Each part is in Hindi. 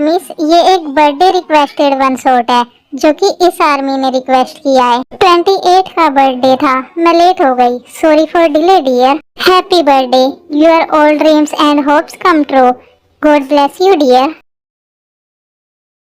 आर्मीज, ये एक बर्थडे रिक्वेस्टेड वन शॉट है जो कि इस आर्मी ने रिक्वेस्ट किया है। 28 का बर्थडे था, मैं लेट हो गई, sorry for delay dear. Happy birthday, your all dreams and hopes come true, God bless you dear.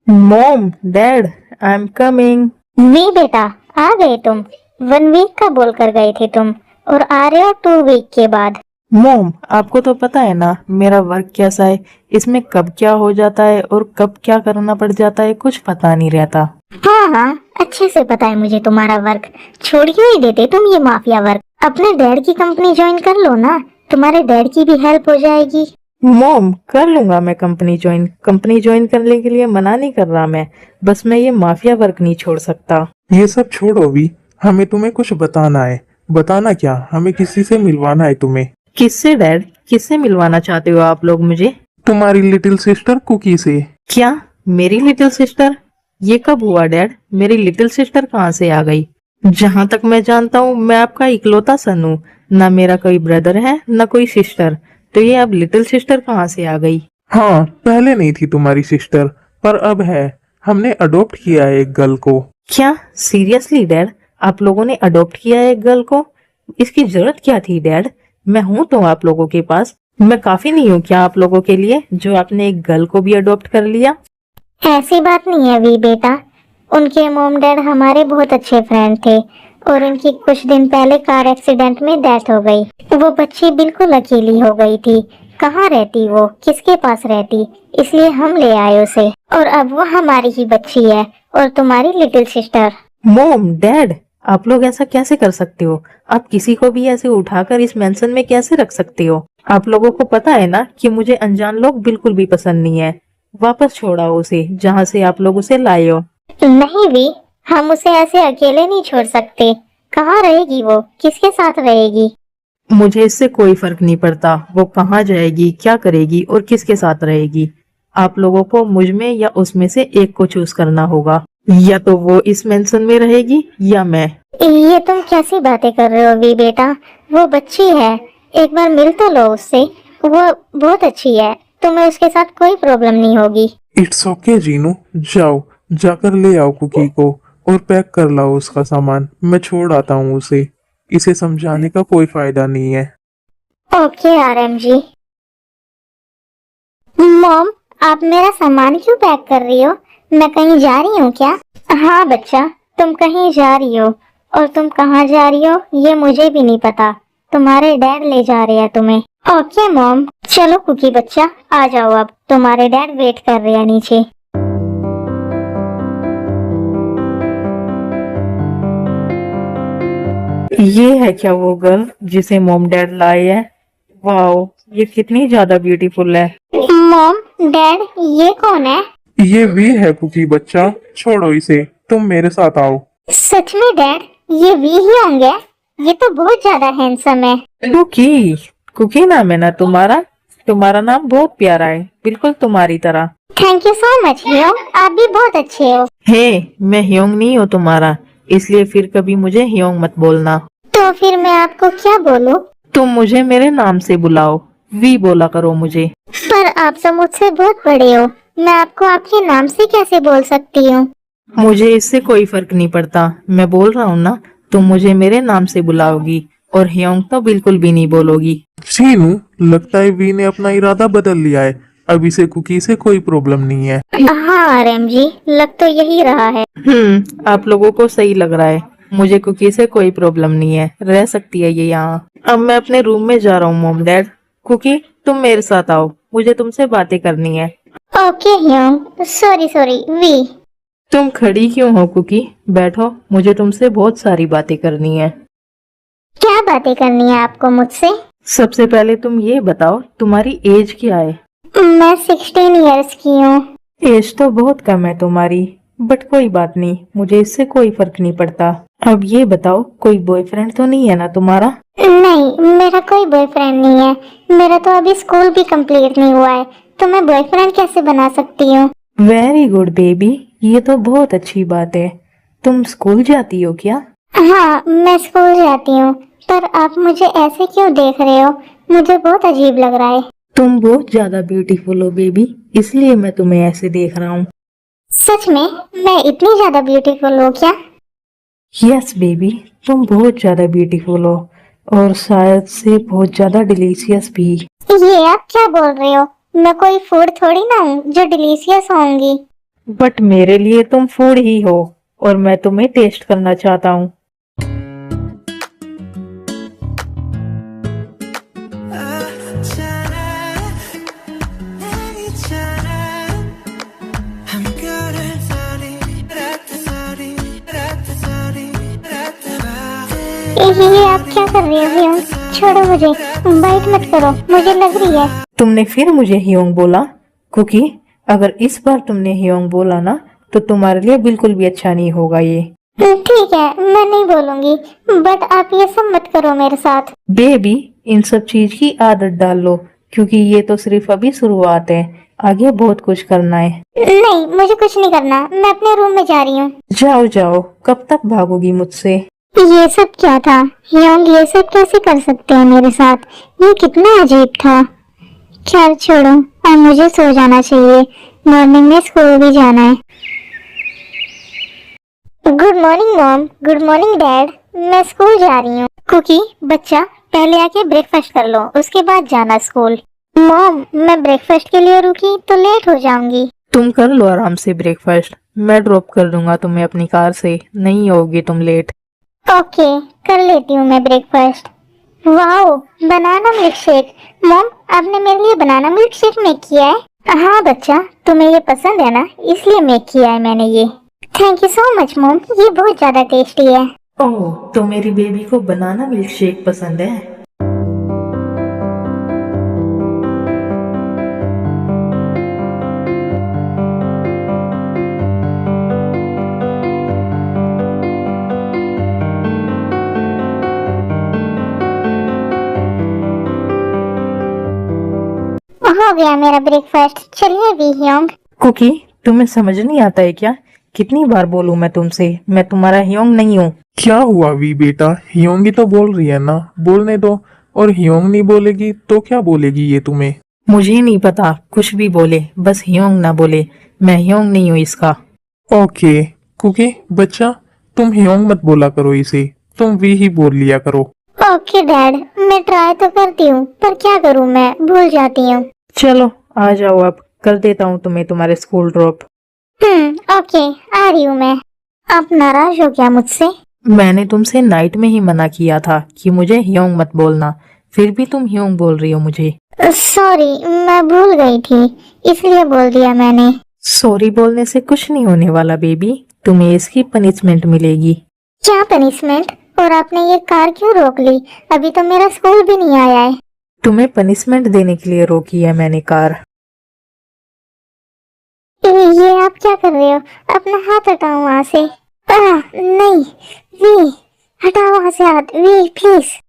Mom, dad, I am coming. V बेटा, आ गए तुम। 1 वीक का बोल कर गए थे तुम और आ रहे हो 2 वीक के बाद। मॉम, आपको तो पता है ना मेरा वर्क कैसा है, इसमें कब क्या हो जाता है और कब क्या करना पड़ जाता है, कुछ पता नहीं रहता। हाँ हाँ, अच्छे से पता है मुझे तुम्हारा वर्क। छोड़ क्यों ही देते तुम ये माफिया वर्क? अपने डैड की कंपनी ज्वाइन कर लो ना, तुम्हारे डैड की भी हेल्प हो जाएगी। मॉम, कर लूंगा मैं कंपनी ज्वाइन करने के लिए मना नहीं कर रहा मैं, बस मैं ये माफिया वर्क नहीं छोड़ सकता। ये सब छोड़ो भी, हमें तुम्हें कुछ बताना है। बताना क्या, हमें किसी से मिलवाना है तुम्हें। किससे डैड? किससे मिलवाना चाहते हो आप लोग मुझे? तुम्हारी लिटिल सिस्टर कुकी से। क्या? मेरी लिटिल सिस्टर? ये कब हुआ डैड? मेरी लिटिल सिस्टर कहाँ से आ गई? जहाँ तक मैं जानता हूँ मैं आपका इकलौता सन हूँ, ना मेरा कोई ब्रदर है ना कोई सिस्टर, तो ये अब लिटिल सिस्टर कहाँ से आ गई? हाँ, पहले नहीं थी तुम्हारी सिस्टर, पर अब है। हमने अडॉप्ट किया है एक गर्ल को। क्या सीरियसली डैड? आप लोगों ने अडॉप्ट किया है एक गर्ल को? इसकी जरूरत क्या थी डैड? मैं हूं तो आप लोगों के पास, मैं काफी नहीं हूँ क्या आप लोगों के लिए जो आपने एक गर्ल को भी अडॉप्ट कर लिया? ऐसी बात नहीं है वी बेटा, उनके मॉम डैड हमारे बहुत अच्छे फ्रेंड थे और उनकी कुछ दिन पहले कार एक्सीडेंट में डेथ हो गई। वो बच्ची बिल्कुल अकेली हो गई थी। कहाँ रहती वो, किसके पास रहती, इसलिए हम ले आए उसे और अब वो हमारी ही बच्ची है और तुम्हारी लिटिल सिस्टर। मॉम, डैड, आप लोग ऐसा कैसे कर सकते हो? आप किसी को भी ऐसे उठाकर इस मेंशन में कैसे रख सकते हो? आप लोगों को पता है ना कि मुझे अनजान लोग बिल्कुल भी पसंद नहीं है। वापस छोड़ाओ उसे जहाँ से आप लोग उसे लाए हो। नहीं वी, हम उसे ऐसे अकेले नहीं छोड़ सकते। कहाँ रहेगी वो, किसके साथ रहेगी? मुझे इससे कोई फर्क नहीं पड़ता वो कहाँ जाएगी, क्या करेगी और किसके साथ रहेगी। आप लोगों को मुझ में या उसमें से एक को चूज करना होगा, या तो वो इस मेंशन में रहेगी या मैं। ये तुम कैसी बातें कर रहे हो वी बेटा? वो बच्ची है, एक बार मिल तो लो उससे। वो बहुत अच्छी है, तुम्हें उसके साथ कोई प्रॉब्लम नहीं होगी। इट्स ओके जीनू, जाओ जाकर ले आओ कुकी को और पैक कर लाओ उसका सामान। मैं छोड़ आता हूँ उसे, इसे समझाने का कोई फायदा नहीं है। ओके आरएम जी। मॉम, आप मेरा सामान क्यों पैक कर रही हो? मैं कहीं जा रही हूँ क्या? हाँ बच्चा, तुम कहीं जा रही हो और तुम कहाँ जा रही हो ये मुझे भी नहीं पता। तुम्हारे डैड ले जा रहे हैं तुम्हें। ओके मॉम, चलो कुकी बच्चा आ जाओ, अब तुम्हारे डैड वेट कर रहे हैं नीचे। ये है क्या वो गर्ल जिसे मॉम डैड लाए है? वाओ, ये कितनी ज्यादा ब्यूटीफुल है। मॉम डैड, ये कौन है? ये वी है कुकी बच्चा, छोड़ो इसे, तुम मेरे साथ आओ। सच में डैड, ये वी ही होंगे? ये तो बहुत ज्यादा हैंडसम है। कुकी, कुकी नाम है ना तुम्हारा? तुम्हारा नाम बहुत प्यारा है, बिल्कुल तुम्हारी तरह। थैंक यू सो मच हियोंग, आप भी बहुत अच्छे हो। हे, मैं ह्योंग नहीं हूँ तुम्हारा, इसलिए फिर कभी मुझे ह्योंग मत बोलना। तो फिर मैं आपको क्या बोलूं? तुम मुझे मेरे नाम से बुलाओ, वी बोला करो मुझे। पर आप तो मुझसे बहुत बड़े हो, मैं आपको आपके नाम से कैसे बोल सकती हूँ? मुझे इससे कोई फर्क नहीं पड़ता, मैं बोल रहा हूँ ना, तुम मुझे मेरे नाम से बुलाओगी और ह्योंग तो बिल्कुल भी नहीं बोलोगी। जीनू, लगता है वी ने अपना इरादा बदल लिया है। अब इसे कुकी से कोई प्रॉब्लम नहीं है। हाँ आरएम जी, लग तो यही रहा है। आप लोगों को सही लग रहा है। मुझे कुकी से कोई प्रॉब्लम नहीं है, रह सकती है ये यहाँ। अब मैं अपने रूम में जा रहा हूँ मॉम डैड। कुकी, तुम मेरे साथ आओ, मुझे तुमसे बातें करनी है। ओके हियोंग, सॉरी सॉरी वी। तुम खड़ी क्यों हो कुकी? बैठो, मुझे तुमसे बहुत सारी बातें करनी है। क्या बातें करनी है आपको मुझसे? सबसे पहले तुम ये बताओ, तुम्हारी एज क्या है? मैं 16 इयर्स की हूँ। एज तो बहुत कम है तुम्हारी, बट कोई बात नहीं, मुझे इससे कोई फर्क नहीं पड़ता। अब ये बताओ, कोई बॉयफ्रेंड तो नहीं है ना तुम्हारा? नहीं, मेरा कोई बॉयफ्रेंड नहीं है। मेरा तो अभी स्कूल भी कंप्लीट नहीं हुआ है, तो मैं बॉयफ्रेंड कैसे बना सकती हूँ? वेरी गुड बेबी, ये तो बहुत अच्छी बात है। तुम स्कूल जाती हो क्या? हाँ, मैं स्कूल जाती हूँ, पर आप मुझे ऐसे क्यों देख रहे हो? मुझे बहुत अजीब लग रहा है। तुम बहुत ज्यादा ब्यूटीफुल हो बेबी, इसलिए मैं तुम्हें ऐसे देख रहा हूँ। सच में मैं इतनी ज्यादा ब्यूटीफुल हूँ क्या? यस बेबी, तुम बहुत ज्यादा ब्यूटीफुल हो और शायद से बहुत ज्यादा डिलीशियस भी। ये आप क्या बोल रहे हो? मैं कोई फूड थोड़ी ना हूँ जो डिलीशियस होंगी। बट मेरे लिए तुम फूड ही हो और मैं तुम्हें टेस्ट करना चाहता हूँ। ये आप क्या कर रहे हो ह्योंग? छोड़ो मुझे, बाइट मत करो, मुझे लग रही है। तुमने फिर मुझे हियोंग बोला। कुकी, अगर इस बार तुमने हियोंग बोला ना तो तुम्हारे लिए बिल्कुल भी अच्छा नहीं होगा ये। ठीक है, मैं नहीं बोलूंगी, बट आप ये सब मत करो मेरे साथ। बेबी, इन सब चीज की आदत डाल लो क्योंकि ये तो सिर्फ अभी शुरुआत है, आगे बहुत कुछ करना है। नहीं, मुझे कुछ नहीं करना, मैं अपने रूम में जा रही हूँ। जाओ जाओ, कब तक भागोगी मुझसे? ये सब क्या था ह्योंग? ये सब कैसे कर सकते हैं मेरे साथ? ये कितना अजीब था। खैर छोड़ो, अब मुझे सो जाना चाहिए, मॉर्निंग में स्कूल भी जाना है। Good morning mom, good morning dad, मैं स्कूल जा रही हूँ। कुकी बच्चा, पहले आके ब्रेकफास्ट कर लो, उसके बाद जाना स्कूल। मॉम, मैं ब्रेकफास्ट के लिए रुकी तो लेट हो जाऊंगी। तुम कर लो आराम से ब्रेकफास्ट, मैं ड्रॉप कर दूंगा तुम्हें अपनी कार से, नहीं होगी तुम लेट। ओके, कर लेती हूँ मैं breakfast. Wow, banana milk shake. Mom, आपने मेरे लिए बनाना मिल्क शेक मेक किया है? हाँ बच्चा, तुम्हें ये पसंद है ना, इसलिए मेक किया है मैंने ये। Thank you so much mom, ये बहुत ज्यादा टेस्टी है। ओह, तो मेरी बेबी को बनाना मिल्क शेक पसंद है। हो गया मेरा ब्रेकफास्ट, चलिए भी ह्योंग। कुकी, तुम्हें समझ नहीं आता है क्या? कितनी बार बोलूं मैं तुमसे, मैं तुम्हारा हियोंग नहीं हूँ। क्या हुआ वी बेटा, हियोंगी तो बोल रही है ना, बोलने दो। और हियोंग नहीं बोलेगी तो क्या बोलेगी ये तुम्हें? मुझे नहीं पता, कुछ भी बोले, बस हियोंग ना बोले, मैं हियोंग नहीं हूँ इसका। ओके कुकी बच्चा, तुम हियोंग मत बोला करो इसे, तुम वी ही बोल लिया करो। ओके डैड, मैं ट्राई तो करती हूँ, पर क्या करूँ, मैं भूल जाती हूँ। चलो आ जाओ, अब कर देता हूँ तुम्हें तुम्हारे स्कूल ड्रॉप। ओके, आ रही हूँ मैं। आप नाराज हो क्या मुझसे? मैंने तुमसे नाइट में ही मना किया था कि मुझे हियोंग मत बोलना, फिर भी तुम हियोंग बोल रही हो मुझे। सॉरी, मैं भूल गई थी, इसलिए बोल दिया मैंने। सॉरी बोलने से कुछ नहीं होने वाला बेबी, तुम्हें इसकी पनिशमेंट मिलेगी। क्या पनिशमेंट? और आपने ये कार क्यों रोक ली? अभी तो मेरा स्कूल भी नहीं आया है। तुम्हें पनिशमेंट देने के लिए रोकी है मैंने कार। ये आप क्या कर रहे हो? अपना हाथ हटाओ वहाँ से। नहीं, वी, हटाओ वहाँ से हाथ, वी प्लीज।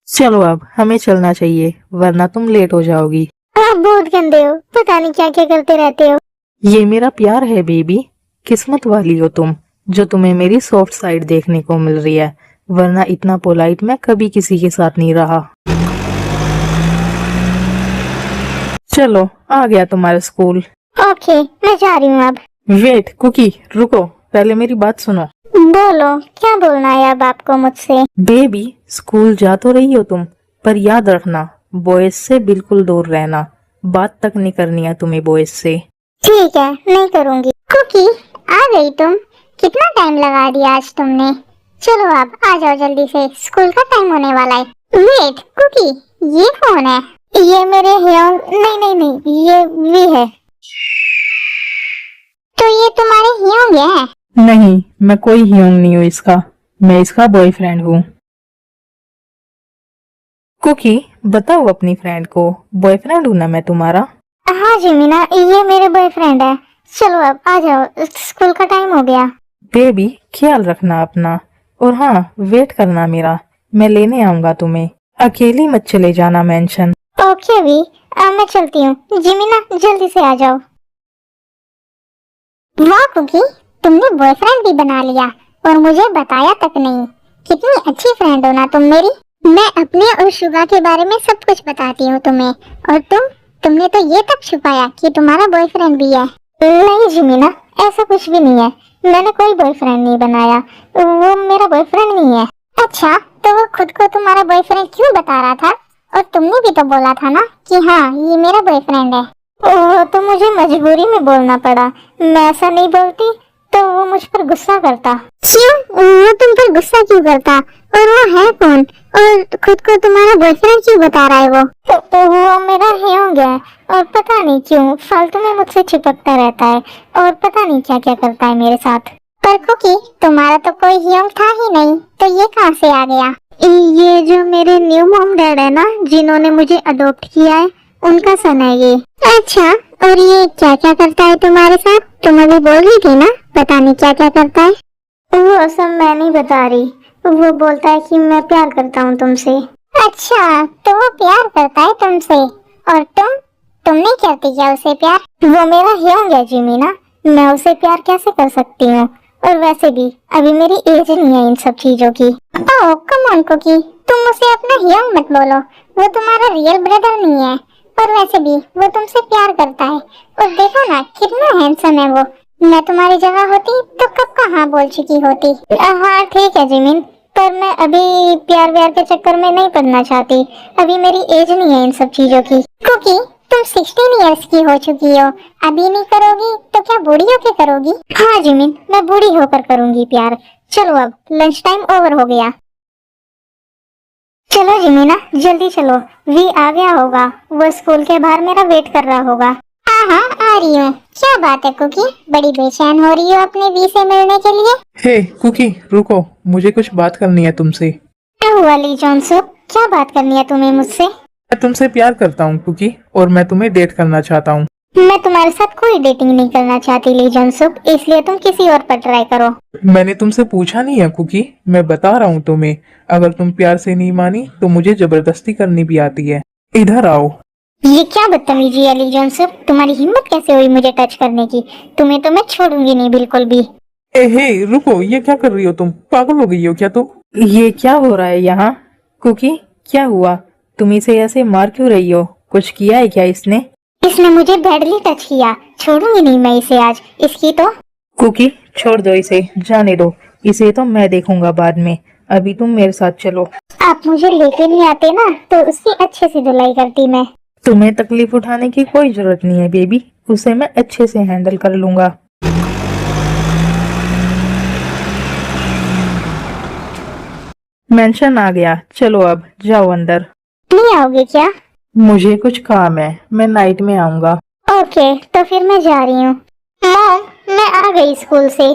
चलो अब हमें चलना चाहिए वरना तुम लेट हो जाओगी। आप बहुत गंदे हो, पता नहीं क्या क्या करते रहते हो। ये मेरा प्यार है बेबी, किस्मत वाली हो तुम जो तुम्हें मेरी सॉफ्ट साइड देखने को मिल रही है, वरना इतना पोलाइट मैं कभी किसी के साथ नहीं रहा। चलो आ गया तुम्हारा स्कूल। ओके, मैं जा रही हूँ अब। वेट कुकी, रुको, पहले मेरी बात सुनो। बोलो, क्या बोलना है अब आपको मुझसे? बेबी, स्कूल जा तो रही हो तुम, पर याद रखना बॉयज से बिल्कुल दूर रहना, बात तक नहीं करनी है तुम्हें बॉयज से। ठीक है, नहीं करूँगी। कुकी, आ गई तुम? कितना टाइम लगा दिया आज तुमने। चलो अब आ जाओ जल्दी से, स्कूल का टाइम होने वाला है। वेट कुकी, ये कौन है? ये मेरे ह्योंग, नहीं नहीं नहीं, ये वी है। तो ये तुम्हारे ह्योंग है? नहीं, मैं कोई हियोंग नहीं हूँ इसका, मैं इसका बॉयफ्रेंड हूँ। कुकी, बताओ अपनी फ्रेंड को, बॉयफ्रेंड हूँ ना मैं तुम्हारा। हाँ जी मीना, ये मेरे बॉयफ्रेंड है। चलो अब आ जाओ, स्कूल का टाइम हो गया। बेबी, ख्याल रखना अपना, और हाँ वेट करना मेरा, मैं लेने आऊंगा तुम्हें। अकेली मत चले जाना मेंशन। ओके वी, मैं चलती हूँ। जिमीना जल्दी से आ जाओ। वाह कुकी, तुमने बॉयफ्रेंड भी बना लिया और मुझे बताया तक नहीं। कितनी अच्छी फ्रेंड हो ना तुम मेरी। मैं अपने और शुगा के बारे में सब कुछ बताती हूँ तुम्हें, और तुमने तो ये तक छुपाया कि तुम्हारा बॉयफ्रेंड भी है। नहीं जिमीना, ऐसा कुछ भी नहीं है। मैंने कोई बॉयफ्रेंड नहीं बनाया, वो मेरा बॉयफ्रेंड नहीं है। अच्छा, तो वो खुद को तुम्हारा बॉयफ्रेंड क्यों बता रहा था? और तुमने भी तो बोला था ना कि हाँ ये मेरा बॉयफ्रेंड है। वो तो मुझे मजबूरी में बोलना पड़ा। मैं ऐसा नहीं बोलती तो वो मुझ पर गुस्सा करता। क्यों? वो तुम पर गुस्सा क्यों करता? और वो है कौन? और खुद को तुम्हारा बॉयफ्रेंड क्यों बता रहा है वो? तो वो मेरा ह्योंग है, और पता नहीं क्यों फालतू में मुझसे चिपकता रहता है और पता नहीं क्या क्या करता है मेरे साथ। पर कुकी, तुम्हारा तो कोई ह्योंग था ही नहीं, तो ये कहाँ से आ गया? ये जो मेरे न्यू मॉम डैड है ना, जिन्होंने मुझे अडॉप्ट किया है, उनका सन है ये। अच्छा, और ये क्या क्या करता है तुम्हारे साथ? तुम अभी बोल रही थी ना, पता नहीं क्या क्या करता है। वो सब मैं नहीं बता रही। वो बोलता है कि मैं प्यार करता हूँ तुमसे। अच्छा, तो वो प्यार करता है तुमसे, और तुम नहीं करती क्या उसे प्यार? वो मेरा ह्योंग है जिमीना, मैं उसे प्यार कैसे कर सकती हूँ? और वैसे भी अभी मेरी एज नहीं है इन सब चीजों की। ओह कम ऑन कुकी, तुम उसे अपना ह्योंग मत बोलो। वो तुम्हारा रियल ब्रदर नहीं है, और वैसे भी वो तुमसे प्यार करता है। और देखो ना कितना हैंडसम है वो। मैं तुम्हारी जगह होती तो कब का हाँ बोल चुकी होती। हाँ ठीक है जिमिन, पर मैं अभी प्यार व्यार के चक्कर में नहीं पड़ना चाहती। अभी मेरी एज नहीं है इन सब चीजों की। कुकी, तुम 16 इयर्स की हो चुकी हो, अभी नहीं करोगी तो क्या बूढ़ी होकर करोगी? हाँ जिमिन, मैं बूढ़ी होकर करूंगी प्यार। चलो अब लंच टाइम ओवर हो गया। चलो जिमीना जल्दी चलो, वी आ गया होगा। वो स्कूल के बाहर मेरा वेट कर रहा होगा। हाँ हाँ आ रही हूँ। क्या बात है कुकी, बड़ी बेचैन हो रही हो अपने वी से मिलने के लिए? हे कुकी, रुको, मुझे कुछ बात करनी है तुमसे। क्या हुआ ली जॉनसुक, क्या बात करनी है तुम्हें मुझसे? मैं तुमसे प्यार करता हूँ कुकी, और मैं तुम्हें डेट करना चाहता हूँ। मैं तुम्हारे साथ कोई डेटिंग नहीं करना चाहती ली जॉनसुक, इसलिए तुम किसी और पर ट्राई करो। मैंने तुमसे पूछा नहीं है कुकी, मैं बता रहा हूँ तुम्हें। अगर तुम प्यार से नहीं मानी तो मुझे जबरदस्ती करनी भी आती है। इधर आओ। ये क्या बदतमीजी है ली जॉनसुक, तुम्हारी हिम्मत कैसे हुई मुझे टच करने की? तुम्हें तो मैं छोड़ूंगी नहीं बिल्कुल भी। हे रुको, ये क्या कर रही हो तुम? पागल हो गई हो क्या तुम? ये क्या हो रहा है यहाँ? कुकी, क्या हुआ? तुम इसे ऐसे मार क्यों रही हो? कुछ किया है क्या इसने? इसने मुझे बैडली टच किया, छोड़ूंगी नहीं मैं इसे आज। इसकी तो कुकी, छोड़ दो इसे, जाने दो। इसे तो मैं देखूंगा बाद में। अभी तुम मेरे साथ चलो। आप मुझे लेके नहीं आते ना, तो उसकी अच्छे से धुलाई करती मैं। तुम्हें तकलीफ उठाने की कोई जरूरत नहीं है बेबी, उसे मैं अच्छे से हैंडल कर लूंगा। मेंशन आ गया, चलो अब जाओ अंदर। नहीं आओगे क्या? मुझे कुछ काम है, मैं नाइट में आऊंगा। ओके, तो फिर मैं जा रही हूँ। मॉम, मैं आ गई स्कूल से।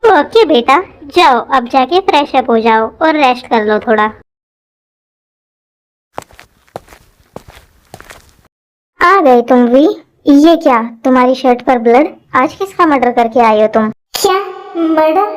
ओके बेटा, जाओ अब जाके फ्रेश अप हो जाओ और रेस्ट कर लो थोड़ा। आ गए तुम भी? ये क्या, तुम्हारी शर्ट पर ब्लड? आज किसका मर्डर करके आए हो तुम? क्या मर्डर?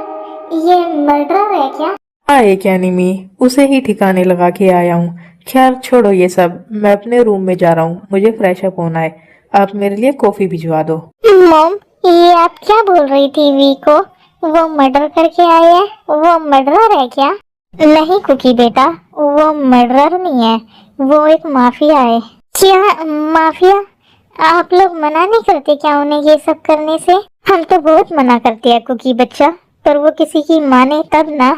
ये मर्डर है क्या? आए क्या निमी, उसे ही ठिकाने लगा के आया हूँ। खैर छोड़ो ये सब, मैं अपने रूम में जा रहा हूँ, मुझे फ्रेश अप होना है। आप मेरे लिए कॉफी भिजवा दो। मॉम, ये आप क्या बोल रही थी वी को? वो मर्डर करके आए हैं? वो मर्डरर है क्या? नहीं कुकी बेटा, वो मर्डरर नहीं है, वो एक माफिया है। क्या माफिया? आप लोग मना नहीं करते क्या उन्हें ये सब करने से? हम तो बहुत मना करते हैं कुकी बच्चा, पर वो किसी की माने तब ना।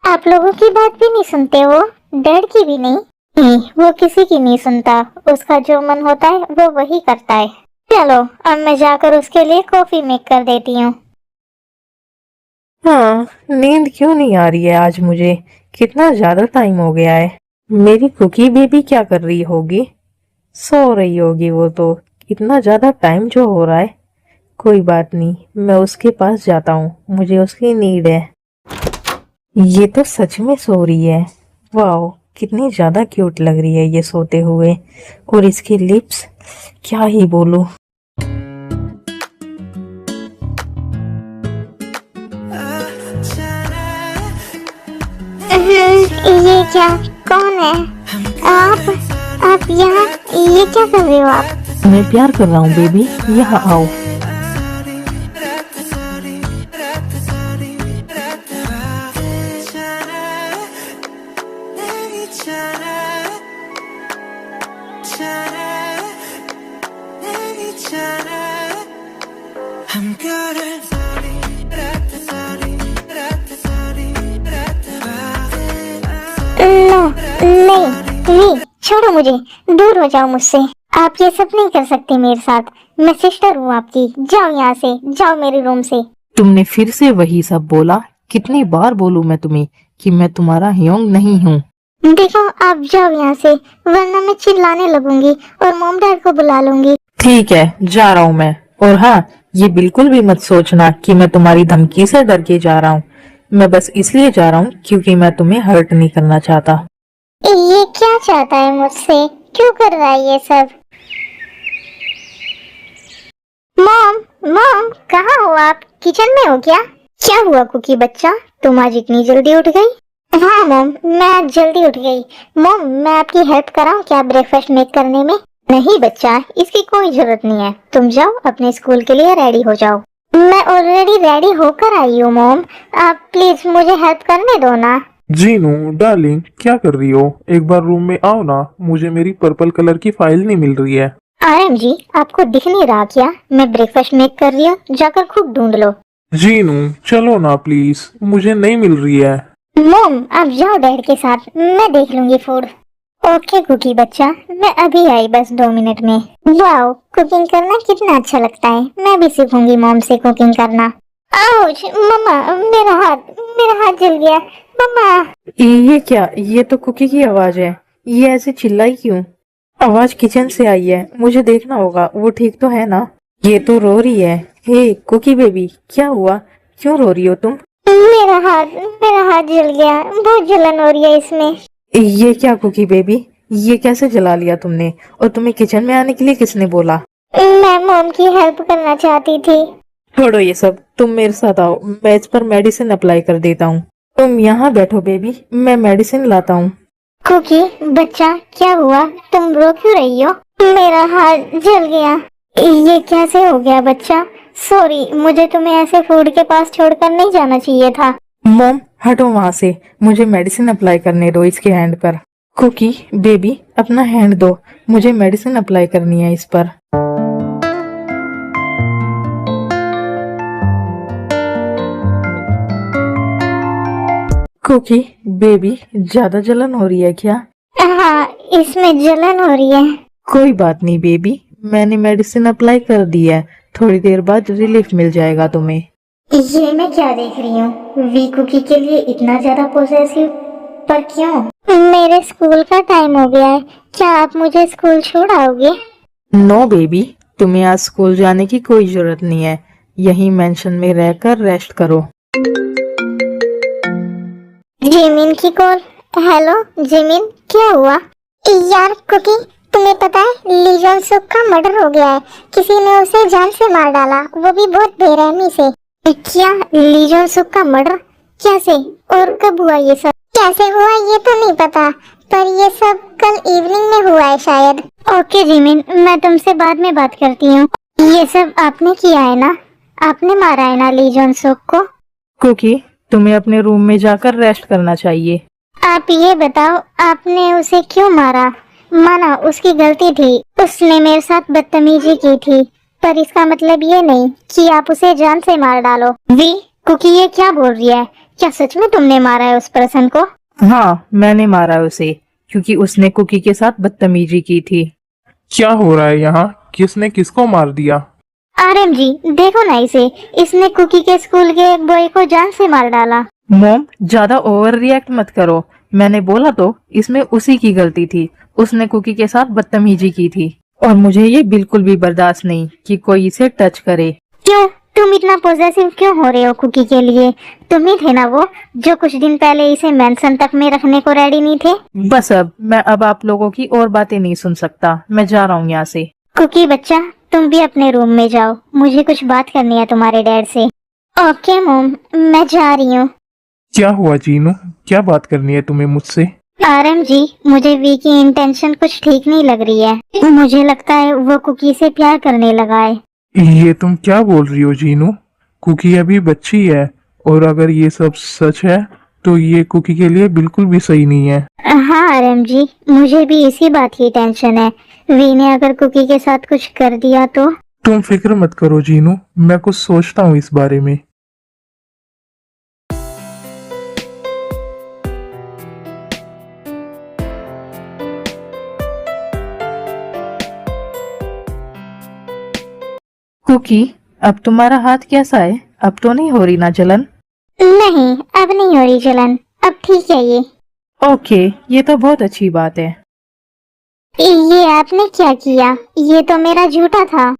आप लोगों की बात भी नहीं सुनते हो, डैड की भी नहीं? नहीं, वो किसी की नहीं सुनता, उसका जो मन होता है वो वही करता है। चलो अब मैं जाकर उसके लिए कॉफी मेक कर देती हूँ। हाँ, नींद क्यों नहीं आ रही है आज मुझे? कितना ज्यादा टाइम हो गया है। मेरी कुकी बेबी क्या कर रही होगी? सो रही होगी वो तो। इतना ज्यादा टाइम जो हो रहा है। कोई बात नहीं, मैं उसके पास जाता हूँ, मुझे उसकी नीड है। ये तो सच में सो रही है। वाह, कितनी ज्यादा क्यूट लग रही है ये सोते हुए। और इसके लिप्स, क्या ही बोलूं। ये क्या, कौन है? आप यहाँ ये क्या कर रहे हो आप? मैं प्यार कर रहा हूँ बेबी, यहाँ आओ। नो, नहीं, वी, छोड़ो मुझे, दूर हो जाओ मुझसे। आप ये सब नहीं कर सकते मेरे साथ। मैं सिस्टर हूँ आपकी। जाओ यहाँ से, जाओ मेरे रूम से। तुमने फिर से वही सब बोला। कितनी बार बोलूं मैं तुम्हें कि मैं तुम्हारा ह्योंग नहीं हूँ। देखो, आप जाओ यहाँ से, वरना मैं चिल्लाने लगूंगी और मॉम डैड को बुला लूंगी। ठीक है, जा रहा हूँ मैं। और हाँ, ये बिल्कुल भी मत सोचना कि मैं तुम्हारी धमकी से डर के जा रहा हूँ। मैं बस इसलिए जा रहा हूँ क्योंकि मैं तुम्हें हर्ट नहीं करना चाहता। ये क्या चाहता है मुझसे? क्यों कर रहा है ये सब? मॉम, मॉम, कहाँ हो आप? किचन में हो क्या? क्या हुआ कुकी बच्चा, तुम आज इतनी जल्दी उठ गई? हाँ मॉम, मैं आज जल्दी उठ गई। मॉम, मैं आपकी हेल्प कराऊं क्या ब्रेकफास्ट मेक करने में? नहीं बच्चा, इसकी कोई जरूरत नहीं है। तुम जाओ अपने स्कूल के लिए रेडी हो जाओ। मैं ऑलरेडी रेडी होकर आई हूँ मॉम। आप प्लीज मुझे हेल्प करने दो ना। जीनू डार्लिंग, क्या कर रही हो? एक बार रूम में आओ ना, मुझे मेरी पर्पल कलर की फाइल नहीं मिल रही है। आरएम जी, आपको दिख नहीं रहा क्या? मैं ब्रेकफास्ट मेक कर रही हूँ, जाकर खुद ढूंढ लो। जीनू चलो ना प्लीज, मुझे नहीं मिल रही है। मॉम, आप जाओ डैड के साथ, मैं देख लूंगी फूड। ओके कुकी बच्चा, मैं अभी आई बस 2 मिनट में। वाओ, कुकिंग करना कितना अच्छा लगता है। मैं भी सीखूंगी मॉम से कुकिंग करना। आउच, मम्मा, मेरा हाथ जल गया। मम्मा। ये क्या? ये तो कुकी की आवाज है। ये ऐसे चिल्लाई क्यों? आवाज किचन से आई है, मुझे देखना होगा वो ठीक तो है ना। ये तो रो रही है। हे कुकी बेबी, क्या हुआ? क्यों रो रही हो तुम? मेरा हाथ जल गया, बहुत जलन हो रही है इसमें। ये क्या कुकी बेबी, ये कैसे जला लिया तुमने? और तुम्हें किचन में आने के लिए किसने बोला? मैं मॉम की हेल्प करना चाहती थी। छोड़ो ये सब, तुम मेरे साथ आओ, मैं इस पर मेडिसिन अप्लाई कर देता हूँ। तुम यहाँ बैठो बेबी, मैं मेडिसिन लाता हूँ। कुकी बच्चा, क्या हुआ? तुम रो क्यों रही हो? मेरा हाथ जल गया। ये कैसे हो गया बच्चा? सॉरी, मुझे तुम्हें ऐसे फूड के पास छोड़कर नहीं जाना चाहिए था। मॉम हटो वहाँ से, मुझे मेडिसिन अप्लाई करने दो इसके हैंड पर। कुकी बेबी, अपना हैंड दो, मुझे मेडिसिन अप्लाई करनी है इस पर। कुकी बेबी, ज्यादा जलन हो रही है क्या? हाँ, इसमें जलन हो रही है। कोई बात नहीं बेबी, मैंने मेडिसिन अप्लाई कर दी है, थोड़ी देर बाद रिलीफ मिल जाएगा तुम्हें। ये मैं क्या देख रही हूँ? वी कुकी के लिए इतना ज्यादा पोसेसिव, पर क्यों? मेरे स्कूल का टाइम हो गया है, क्या आप मुझे स्कूल छोड़ आओगे? नो बेबी, तुम्हें आज स्कूल जाने की कोई जरूरत नहीं है, यहीं मेंशन में रहकर रेस्ट करो। जिमिन की कॉल। हेलो जिमिन, क्या हुआ? यार कुकी, तुम्हें पता है ली सुक का मर्डर हो गया है। किसी ने उसे जान से मार डाला, वो भी बहुत बेरहमी से। क्या ली सुक का मर्डर? कैसे और कब हुआ ये सब? कैसे हुआ ये तो नहीं पता, पर ये सब कल इवनिंग में हुआ है शायद। ओके जिमिन, मैं तुमसे बाद में बात करती हूँ। ये सब आपने किया है ना? आपने मारा है ना ली सुक को? कुकी, तुम्हें अपने रूम में जाकर रेस्ट करना चाहिए। आप ये बताओ, आपने उसे क्यों मारा? माना उसकी गलती थी, उसने मेरे साथ बदतमीजी की थी, पर इसका मतलब ये नहीं कि आप उसे जान से मार डालो। वी कुकी, ये क्या बोल रही है? क्या सच में तुमने मारा है उस पर्सन को? हाँ, मैंने मारा उसे क्योंकि उसने कुकी के साथ बदतमीजी की थी। क्या हो रहा है यहाँ? किसने किसको मार दिया? आरएम जी, देखो ना इसे, इसने कुकी के स्कूल के एक बॉय को जान से मार डाला। मॉम, ज्यादा ओवर रिएक्ट मत करो, मैंने बोला तो इसमें उसी की गलती थी, उसने कुकी के साथ बदतमीजी की थी और मुझे ये बिल्कुल भी बर्दाश्त नहीं कि कोई इसे टच करे। क्यों तुम इतना पॉजेसिव क्यों हो रहे हो कुकी के लिए? तुम ही थे ना वो जो कुछ दिन पहले इसे मेंशन तक में रखने को रेडी नहीं थे? बस मैं अब आप लोगों की और बातें नहीं सुन सकता, मैं जा रहा हूँ यहाँ से। कुकी बच्चा, तुम भी अपने रूम में जाओ, मुझे कुछ बात करनी है तुम्हारे डैड से। ओके मॉम, मैं जा रही हूँ। क्या हुआ जीनू? क्या बात करनी है तुम्हें मुझसे? आरएम जी, मुझे वी की इंटेंशन कुछ ठीक नहीं लग रही है। मुझे लगता है वो कुकी से प्यार करने लगा है। ये तुम क्या बोल रही हो जीनू? कुकी अभी बच्ची है, और अगर ये सब सच है तो ये कुकी के लिए बिल्कुल भी सही नहीं है। हाँ आरएम जी, मुझे भी इसी बात की टेंशन है। वी ने अगर कुकी के साथ कुछ कर दिया तो। तुम फिक्र मत करो जीनू, मैं कुछ सोचता हूँ इस बारे में। कुकी, अब तुम्हारा हाथ कैसा है? अब तो नहीं हो रही ना जलन? नहीं, अब नहीं हो रही जलन, अब ठीक है ये। ओके, ये तो बहुत अच्छी बात है। ये आपने क्या किया? ये तो मेरा झूठा था।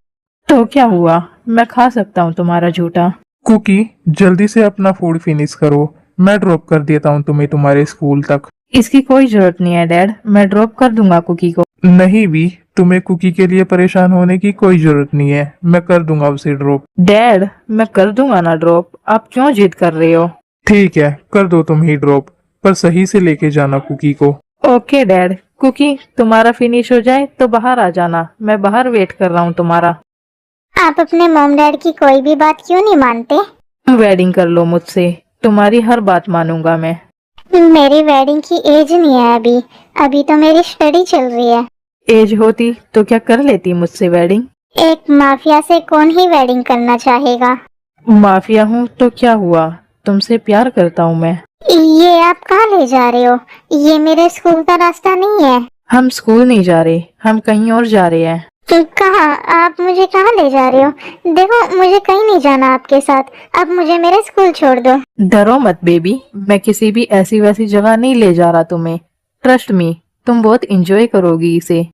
तो क्या हुआ, मैं खा सकता हूँ तुम्हारा झूठा। कुकी, जल्दी से अपना फूड फिनिश करो, मैं ड्रॉप कर देता हूँ तुम्हें तुम्हारे स्कूल तक। इसकी कोई जरूरत नहीं है डैड, मैं ड्रॉप कर दूंगा कुकी को। नहीं भी, तुम्हें कुकी के लिए परेशान होने की कोई जरूरत नहीं है, मैं कर दूंगा उसे ड्रॉप। डैड, मैं कर दूंगा ना ड्रॉप, आप क्यों जिद कर रहे हो? ठीक है, कर दो तुम ही ड्रॉप, पर सही से लेके जाना कुकी को। Okay dad. कुकी, तुम्हारा फिनिश हो जाए तो बाहर आ जाना, मैं बाहर वेट कर रहा हूँ तुम्हारा। आप अपने मॉम डैड की कोई भी बात क्यों नहीं मानते? तुम वेडिंग कर लो मुझसे, तुम्हारी हर बात मानूंगा मैं। मेरी वेडिंग की एज नहीं है अभी। अभी तो मेरी स्टडी चल रही है। एज होती तो क्या कर लेती मुझसे वेडिंग? एक माफिया से कौन ही वेडिंग करना चाहेगा? माफिया हूँ तो क्या हुआ, तुमसे प्यार करता हूँ मैं। ये आप कहाँ ले जा रहे हो? ये मेरे स्कूल का रास्ता नहीं है। हम स्कूल नहीं जा रहे, हम कहीं और जा रहे हैं। कहाँ? आप मुझे कहाँ ले जा रहे हो? देखो, मुझे कहीं नहीं जाना आपके साथ। अब मुझे मेरे स्कूल छोड़ दो। डरो मत बेबी, मैं किसी भी ऐसी वैसी जगह नहीं ले जा रहा तुम्हें। ट्रस्ट मी, तुम बहुत इंजॉय करोगी इसे।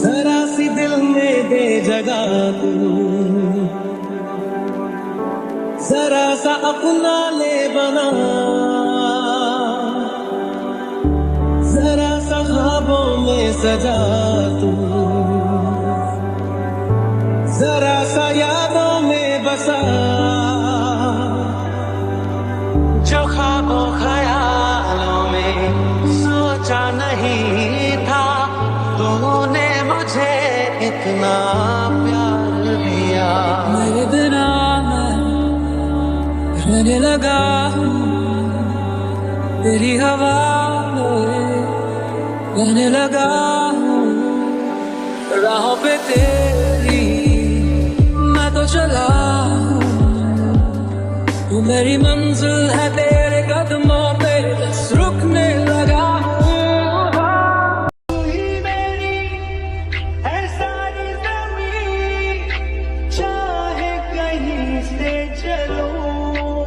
जरा सी दिल में दे जगह तू, जरा सा अपना ले बना, जरा सा ख्वाबों में सजा तू, जरा सा यादों में बसा, जो ख्वाबों ख्यालों में सोचा नहीं था, तूने मुझे इतना प्यार दिया। मेरे बिना मैं रहने लगा हूँ, तेरी हवा में रहने लगा हूँ, राहों पे तेरी मैं तो चला हूँ, तू मेरी मंजिल है, तेरे कदमों पे बस रुकने लगा हूँ। तू ही मेरी है सारी ज़मीं, चाहे कहीं से चलूं,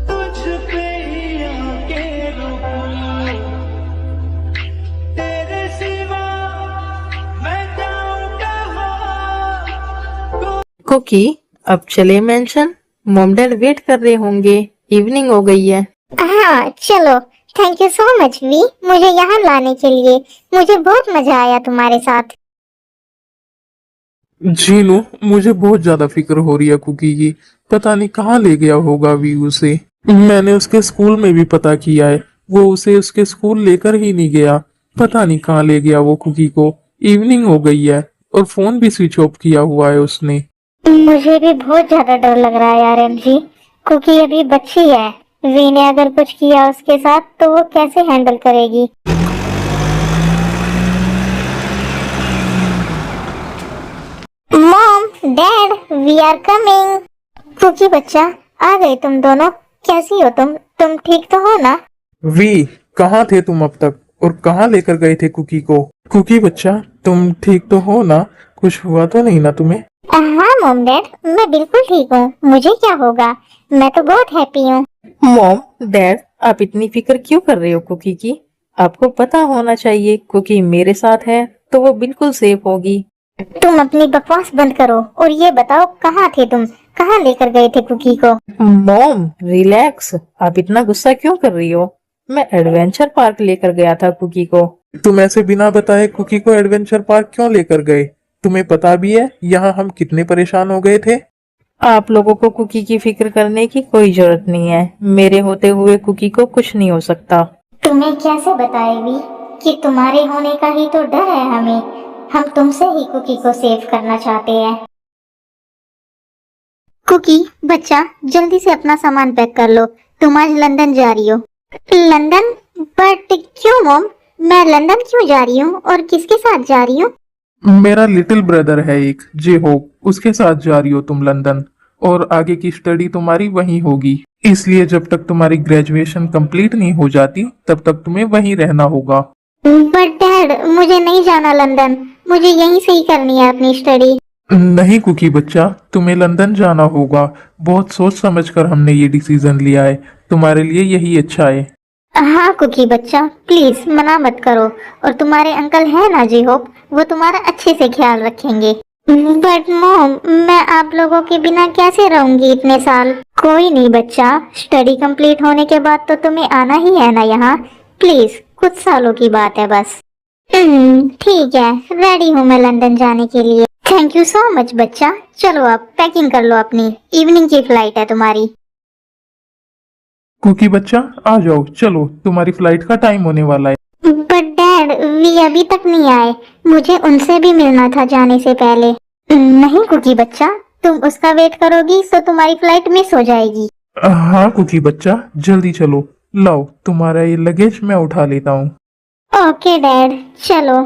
तुझ पे ही आके रुकूं, तेरे सिवा मैं जाऊं कहाँ। कुकी, अब चले मेंशन, मॉम डैड वेट कर रहे होंगे, इवनिंग हो गई है। हाँ चलो। Thank you so much V, मुझे यहाँ लाने के लिए। मुझे बहुत मजा आया तुम्हारे साथ। जीनू, मुझे बहुत ज्यादा फिक्र हो रही है कुकी की। पता नहीं कहाँ ले गया होगा वी उसे। मैंने उसके स्कूल में भी पता किया है, वो उसे उसके स्कूल लेकर ही नहीं गया। पता नहीं कहाँ ले गया वो कुकी को। इवनिंग हो गई है और फोन भी स्विच ऑफ किया हुआ है उसने। मुझे भी बहुत ज्यादा डर लग रहा है यार एमजी, क्योंकि अभी बच्ची है। वी ने अगर कुछ किया उसके साथ तो वो कैसे हैंडल करेगी? Mom, dad, we are coming. Cookie बच्चा, आ गए तुम दोनों। कैसी हो तुम ठीक तो हो ना? वी, कहाँ थे तुम अब तक, और कहाँ लेकर गए थे कुकी को? कुकी बच्चा, तुम ठीक तो हो ना? कुछ हुआ तो नहीं ना तुम्हें? हाँ मॉम डैड, मैं बिल्कुल ठीक हूँ। मुझे क्या होगा, मैं तो बहुत हैप्पी हूँ। मॉम डैड, आप इतनी फिक्र क्यों कर रहे हो कुकी की? आपको पता होना चाहिए कुकी मेरे साथ है तो वो बिल्कुल सेफ होगी। तुम अपनी बकवास बंद करो और ये बताओ कहाँ थे तुम? कहाँ लेकर गए थे कुकी को? मॉम रिलैक्स, आप इतना गुस्सा क्यों कर रही हो? मैं एडवेंचर पार्क लेकर गया था कुकी को। तुम ऐसे बिना बताए कुकी को एडवेंचर पार्क क्यों लेकर गए? तुम्हें पता भी है यहाँ हम कितने परेशान हो गए थे। आप लोगों को कुकी की फिक्र करने की कोई जरूरत नहीं है। मेरे होते हुए कुकी को कुछ नहीं हो सकता। तुम्हें कैसे बताए भी कि तुम्हारे होने का ही तो डर है हमें। हम तुमसे ही कुकी को सेव करना चाहते हैं। कुकी बच्चा, जल्दी से अपना सामान पैक कर लो। तुम आज लंदन जा रही हो। लंदन? बट क्यों मॉम? मैं लंदन क्यों जा रही हूँ और किसके साथ जा रही हूँ? मेरा लिटिल ब्रदर है एक, जे होप, उसके साथ जा रही हो तुम लंदन, और आगे की स्टडी तुम्हारी वहीं होगी। इसलिए जब तक तुम्हारी ग्रेजुएशन कंप्लीट नहीं हो जाती तब तक तुम्हें वहीं रहना होगा। बट डैड, मुझे नहीं जाना लंदन। मुझे यहीं से ही करनी है अपनी स्टडी। नहीं कुकी बच्चा, तुम्हें लंदन जाना होगा। बहुत सोच समझ कर हमने ये डिसीजन लिया है। तुम्हारे लिए यही अच्छा है। हाँ कुकी बच्चा, प्लीज मना मत करो। और तुम्हारे अंकल है ना जी होप, वो तुम्हारा अच्छे से ख्याल रखेंगे। बट मॉम, मैं आप लोगों के बिना कैसे रहूंगी इतने साल? कोई नहीं बच्चा, स्टडी कंप्लीट होने के बाद तो तुम्हें आना ही है ना यहाँ। प्लीज, कुछ सालों की बात है बस। ठीक है, रेडी हूँ मैं लंदन जाने के लिए। थैंक यू सो मच बच्चा। चलो अब पैकिंग कर लो अपनी, इवनिंग की फ्लाइट है तुम्हारी। कुकी बच्चा आ जाओ, चलो तुम्हारी फ्लाइट का टाइम होने वाला है। बट डैड, वी अभी तक नहीं आए। मुझे उनसे भी मिलना था जाने से पहले। नहीं कुकी बच्चा, तुम उसका वेट करोगी तो तुम्हारी फ्लाइट मिस हो जाएगी। हाँ कुकी बच्चा, जल्दी चलो। लाओ तुम्हारा ये लगेज मैं उठा लेता हूँ। ओके डैड, चलो।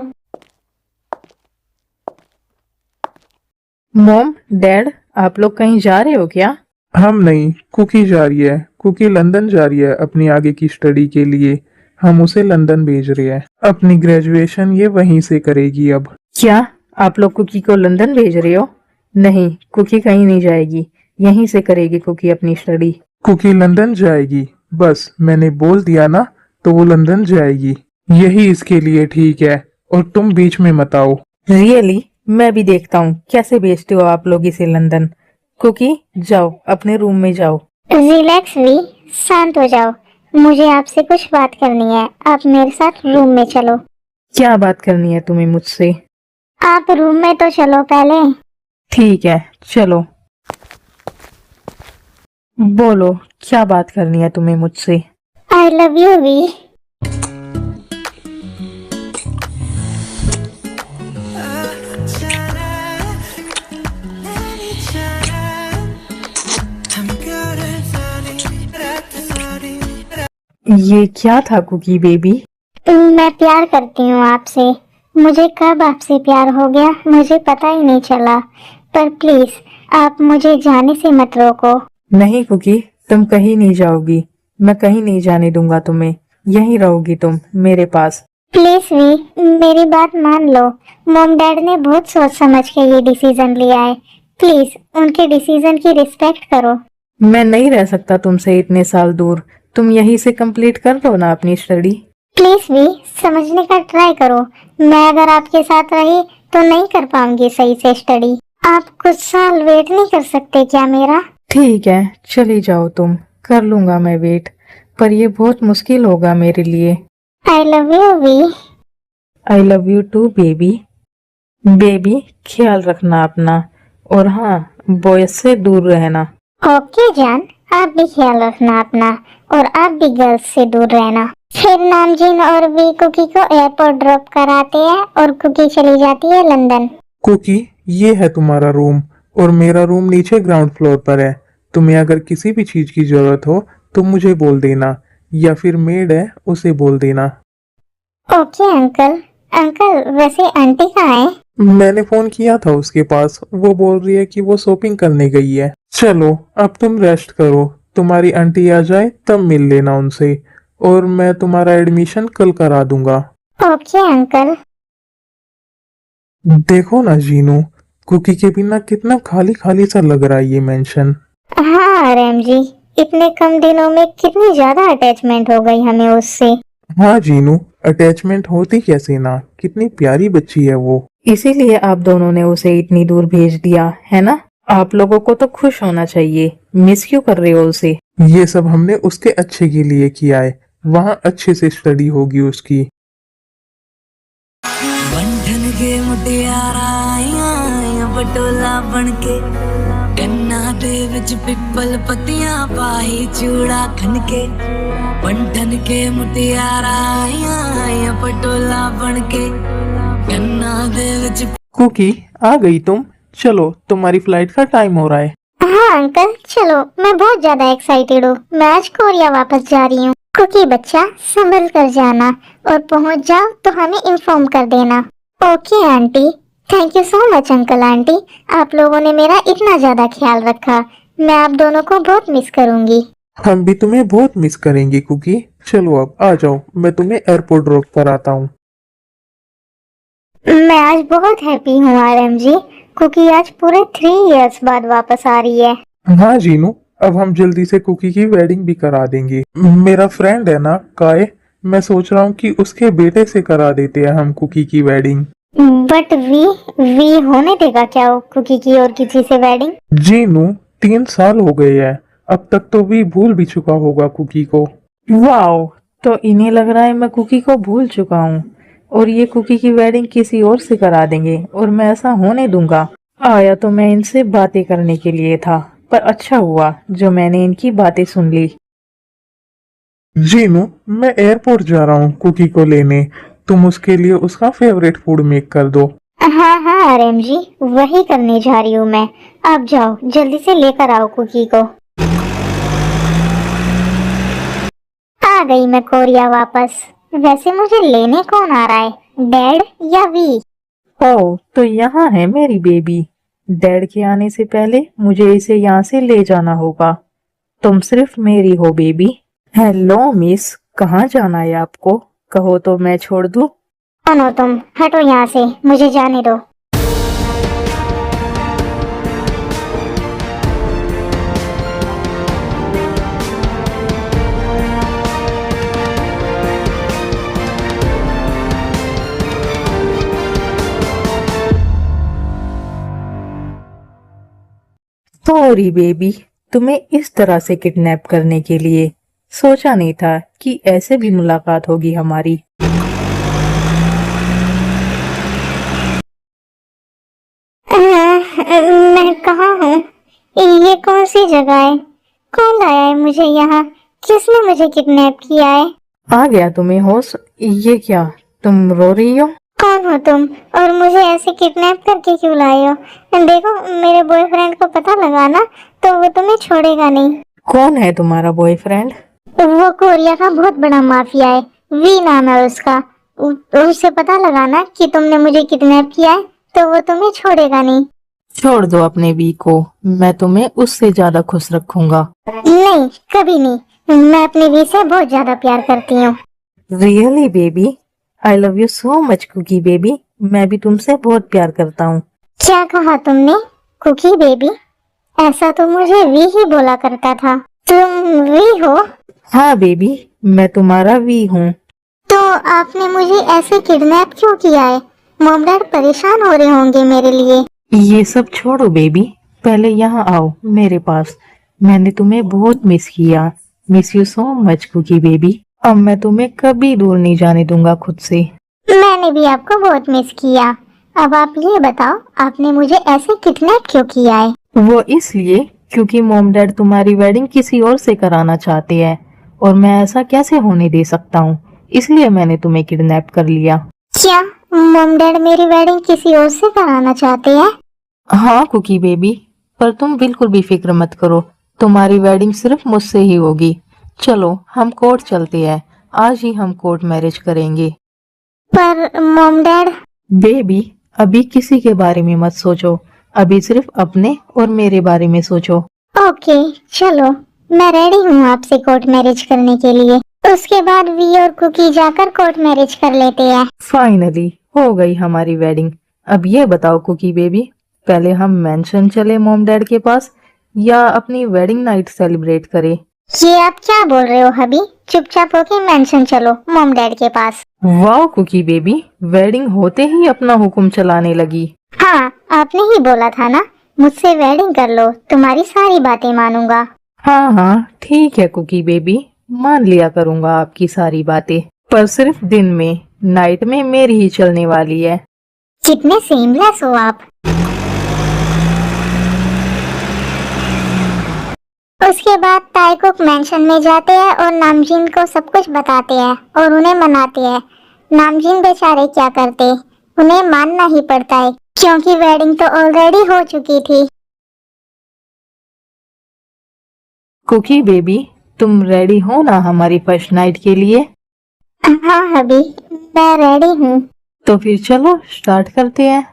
मॉम, डैड, आप लोग कहीं जा रहे हो क्या? हम नहीं, कुकी जा रही है। कुकी लंदन जा रही है अपनी आगे की स्टडी के लिए। हम उसे लंदन भेज रहे हैं। अपनी ग्रेजुएशन ये वहीं से करेगी अब। क्या आप लोग कुकी को लंदन भेज रहे हो? नहीं, कुकी कहीं नहीं जाएगी। यहीं से करेगी कुकी अपनी स्टडी। कुकी लंदन जाएगी, बस मैंने बोल दिया ना, तो वो लंदन जाएगी। यही इसके लिए ठीक है, और तुम बीच में मत आओ। रियली? मैं भी देखता हूँ कैसे भेजते हो आप लोग इसे लंदन। कुकी, जाओ अपने रूम में जाओ। रिलैक्स वी, शांत हो जाओ। मुझे आपसे कुछ बात करनी है। आप मेरे साथ रूम में चलो। क्या बात करनी है तुम्हें मुझसे? आप रूम में तो चलो पहले। ठीक है, चलो। बोलो, क्या बात करनी है तुम्हें मुझसे? I love you V. ये क्या था कुकी बेबी? मैं प्यार करती हूँ आपसे। मुझे कब आपसे प्यार हो गया मुझे पता ही नहीं चला। पर प्लीज, आप मुझे जाने से मत रोको। नहीं कुकी, तुम कहीं नहीं जाओगी। मैं कहीं नहीं जाने दूंगा तुम्हें। यहीं रहोगी तुम मेरे पास। प्लीज वी, मेरी बात मान लो। मॉम डैड ने बहुत सोच समझ के ये डिसीजन लिया है। प्लीज, उनके डिसीजन की रिस्पेक्ट करो। मैं नहीं रह सकता तुमसे इतने साल दूर। तुम यहीं से कंप्लीट कर लो ना अपनी स्टडी। प्लीज वी, समझने का ट्राई करो। मैं अगर आपके साथ रही तो नहीं कर पाऊंगी सही से स्टडी। आप कुछ साल वेट नहीं कर सकते क्या मेरा? ठीक है, चली जाओ तुम। कर लूंगा मैं वेट, पर ये बहुत मुश्किल होगा मेरे लिए। I love you V. I love you too baby. Baby, ख्याल रखना अपना, और हाँ, बॉयज से दूर रहना। ओके जान, आप भी ख्याल रखना अपना, और आप भी गर्ल्स से दूर रहना। फिर नामजीन और वी कुकी को एयरपोर्ट ड्रॉप कराते हैं और कुकी चली जाती है लंदन। कुकी, ये है तुम्हारा रूम, और मेरा रूम नीचे ग्राउंड फ्लोर पर है। तुम्हें अगर किसी भी चीज की जरूरत हो तो मुझे बोल देना, या फिर मेड है उसे बोल देना। Okay uncle. अंकल, वैसे आंटी कहाँ है? मैंने फोन किया था उसके पास, वो बोल रही है कि वो शॉपिंग करने गई है। चलो अब तुम रेस्ट करो, तुम्हारी आंटी आ जाए तब मिल लेना उनसे, और मैं तुम्हारा एडमिशन कल करा दूंगा। Okay uncle. देखो ना जीनू, कुकी के बिना कितना खाली खाली सा लग रहा है ये मेंशन। हाँ रैम जी, इतने कम दिनों में कितनी ज्यादा अटैचमेंट हो गई हमें उससे। हाँ जीनू, अटैचमेंट होती कैसे ना, कितनी प्यारी बच्ची है वो। इसीलिए आप दोनों ने उसे इतनी दूर भेज दिया है ना? आप लोगों को तो खुश होना चाहिए। मिस क्यों कर रहे हो उसे? ये सब हमने उसके अच्छे के लिए किया है। वहाँ अच्छे से स्टडी होगी उसकी। बंधन के मुटियारा आइयां बटोला बनके कन्ना दे विच पिपल पत्तियां पाई चूड़ा खनके बंधन के मुटियारा आइयां बटोला बनके कन्ना दे विच। कुकी आ गई तुम? चलो तुम्हारी फ्लाइट का टाइम हो रहा है। हाँ अंकल चलो, मैं बहुत ज्यादा एक्साइटेड हूँ। मैं आज कोरिया वापस जा रही हूँ। कुकी बच्चा संभल कर जाना और पहुँच जाओ तो हमें इन्फॉर्म कर देना। Okay aunty. Thank you so much uncle aunty, आप लोगों ने मेरा इतना ज्यादा ख्याल रखा। मैं आप दोनों को बहुत मिस करूंगी। हम भी तुम्हें बहुत मिस करेंगे कुकी। चलो अब आ जाओ, मैं तुम्हें एयरपोर्ट ड्रॉप कर आता हूँ। मैं आज बहुत हैप्पी हूँ आरएम जी। कुकी आज पूरे 3 इयर्स बाद वापस आ रही है। हाँ जीनू, अब हम जल्दी से कुकी की वेडिंग भी करा देंगे। मेरा फ्रेंड है ना काय, मैं सोच रहा हूँ कि उसके बेटे से करा देते हैं हम कुकी की वेडिंग। बट वी होने देगा क्या वो कुकी की और किसी से वेडिंग? जीनू 3 साल हो गए हैं, अब तक तो भी भूल भी चुका होगा कुकी को। वाओ, तो इन्हें लग रहा है मैं कुकी को भूल चुका हूँ और ये कुकी की वेडिंग किसी और से करा देंगे और मैं ऐसा होने दूंगा। आया तो मैं इनसे बातें करने के लिए था, पर अच्छा हुआ जो मैंने इनकी बातें सुन ली। जीनू मैं एयरपोर्ट जा रहा हूँ कुकी को लेने, तुम उसके लिए उसका फेवरेट फूड मेक कर दो। हाँ हाँ आरएम जी, वही करने जा रही हूँ मैं। आप जाओ जल्दी से लेकर आओ कुकी को। आ गई मैं कोरिया वापस। वैसे मुझे लेने कौन आ रहा है, डैड या वी? ओह, तो यहाँ है मेरी बेबी। डैड के आने से पहले मुझे इसे यहाँ से ले जाना होगा। तुम सिर्फ मेरी हो बेबी। हेलो मिस, कहाँ जाना है आपको? कहो तो मैं छोड़ दूँ। कौन हो तुम? हटो यहाँ से, मुझे जाने दो। सॉरी बेबी, तुम्हें इस तरह से किडनैप करने के लिए सोचा नहीं था कि ऐसे भी मुलाकात होगी हमारी। मैं कहाँ हूँ? ये कौन सी जगह है? कौन लाया है मुझे यहाँ? किसने मुझे किडनैप किया है? आ गया तुम्हें होश? ये क्या, तुम रो रही हो? कौन हो तुम और मुझे ऐसे किडनैप करके क्यों लाए हो? देखो मेरे बॉयफ्रेंड को पता लगा ना तो वो तुम्हें छोड़ेगा नहीं। कौन है तुम्हारा बॉयफ्रेंड? वो कोरिया का बहुत बड़ा माफिया है, वी नाम है उसका। उससे पता लगा ना कि तुमने मुझे किडनैप किया है तो वो तुम्हें छोड़ेगा नहीं। छोड़ दो अपने वी को, मैं तुम्हें उससे ज्यादा खुश रखूंगा। नहीं, कभी नहीं। मैं अपने वी से बहुत ज्यादा प्यार करती हूँ। Really baby, I love you so much cookie baby. मैं भी तुमसे बहुत प्यार करता हूँ। क्या कहा तुमने? Cookie baby? ऐसा तो मुझे वी ही बोला करता था। तुम वी हो? हाँ बेबी, मैं तुम्हारा वी हूँ। तो आपने मुझे ऐसे किडनैप क्यों किया है? मॉम डैड परेशान हो रहे होंगे मेरे लिए। ये सब छोड़ो बेबी, पहले यहाँ आओ मेरे पास। मैंने तुम्हें बहुत मिस किया। Miss you so much cookie baby. अब मैं तुम्हें कभी दूर नहीं जाने दूंगा खुद से। मैंने भी आपको बहुत मिस किया। अब आप ये बताओ, आपने मुझे ऐसे किडनैप क्यों किया है? वो इसलिए क्योंकि मॉम डैड तुम्हारी वेडिंग किसी और से कराना चाहते हैं और मैं ऐसा कैसे होने दे सकता हूँ, इसलिए मैंने तुम्हें किडनैप कर लिया। क्या मॉम डैड मेरी वेडिंग किसी और से कराना चाहते हैं? हाँ कुकी बेबी, पर तुम बिल्कुल भी फिक्र मत करो, तुम्हारी वेडिंग सिर्फ मुझसे ही होगी। चलो हम कोर्ट चलते हैं, आज ही हम कोर्ट मैरिज करेंगे। पर मॉम डैड? बेबी अभी किसी के बारे में मत सोचो, अभी सिर्फ अपने और मेरे बारे में सोचो। ओके चलो, मैं रेडी हूँ आपसे कोर्ट मैरिज करने के लिए। उसके बाद वी और कुकी जाकर कोर्ट मैरिज कर लेते हैं। फाइनली हो गई हमारी वेडिंग। अब ये बताओ कुकी बेबी, पहले हम मेंशन चले मॉम डैड के पास या अपनी वेडिंग नाइट सेलिब्रेट करें? ये आप क्या बोल रहे हो हबी? चुपचाप होके मेंशन चलो मॉम डैड के पास। वाह कुकी बेबी, वेडिंग होते ही अपना हुक्म चलाने लगी। हाँ, आपने ही बोला था ना मुझसे वेडिंग कर लो, तुम्हारी सारी बातें मानूंगा। हाँ हाँ ठीक है कुकी बेबी, मान लिया करूंगा आपकी सारी बातें, पर सिर्फ दिन में, नाइट में मेरी ही चलने वाली है। कितने सेमलेस हो आप। उसके बाद ताइकुक मेंशन में जाते हैं और नामजीन को सब कुछ बताते हैं और उन्हें मनाते हैं। नामजीन बेचारे क्या करते, उन्हें मानना ही पड़ता है क्योंकि वेडिंग तो ऑलरेडी हो चुकी थी। कुकी बेबी, तुम रेडी हो ना हमारी फर्स्ट नाइट के लिए? हाँ हबी, मैं रेडी हूँ। तो फिर चलो स्टार्ट करते हैं।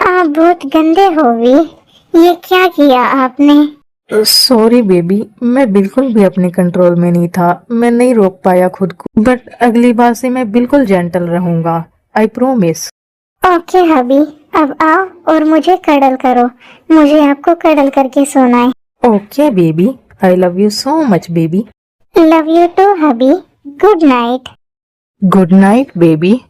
आप बहुत गंदे हो भी, ये क्या किया आपने? सॉरी बेबी, मैं बिल्कुल भी अपने कंट्रोल में नहीं था, मैं नहीं रोक पाया खुद को, बट अगली बार से मैं बिल्कुल जेंटल रहूंगा, आई प्रोमिस। ओके हबी, अब आओ और मुझे कडल करो, मुझे आपको कडल करके सोना है। Okay baby, I love you so much baby. Love you too hubby, good night. Good night baby.